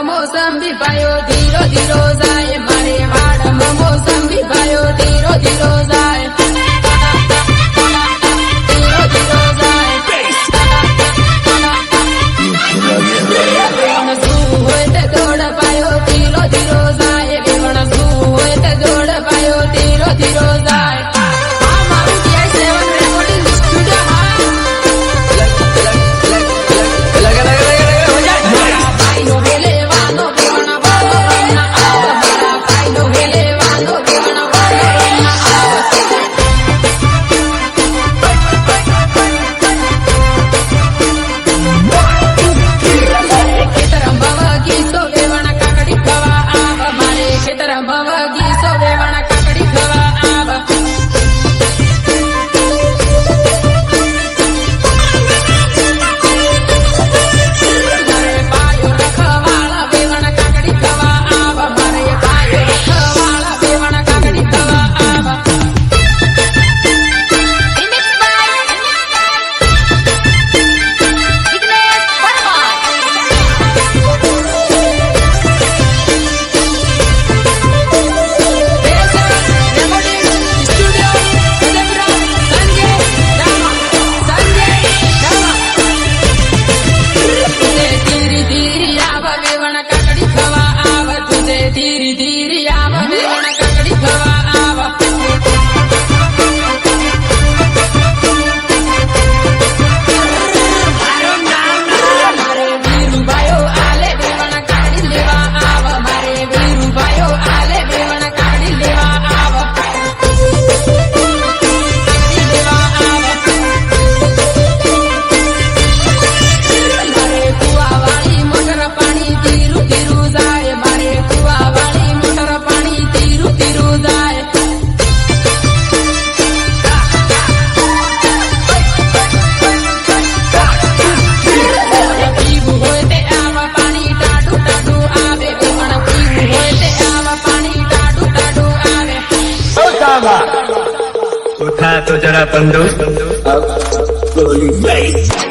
મોસંબી ભાયો ધીરો ધીરો જાય મારે વાડમાં મોસંબી ભાયો ધીરો ધીરો જાય ધીરો ધીરો જાય વેવણ શું હોય તે દોડ પાયો ધીરો ધીરો જાય વેવણ શું હોય તે દોડ પાયો ધીરો ધીરો જાય આ મારું TI7 રેકોર્ડિંગ સ્ટુડિયો ધીરે ધીરે આવ વેવણ કાકડી ખવા આવ મારે વીરુભાઈઓ આલે વેવણ કાકડી લેવા આવ મારે વીરુભાઈઓ આલે વેવણ કાકડી લેવા આવ લેવા આવ મારે કુવાવાળી મોટર પાણી ધીરું ધીરું જાય મારે કુવાવાળી મોટર પાણી ધીરું ધીરું જાય પીવું હોય તે આવા પાણી ટાઢું ટાઢું આવે વેવણ પીવું હોય તે આવા પાણી ટાઢું ટાઢું આવે उठा तो जरा बंदूक अब गोली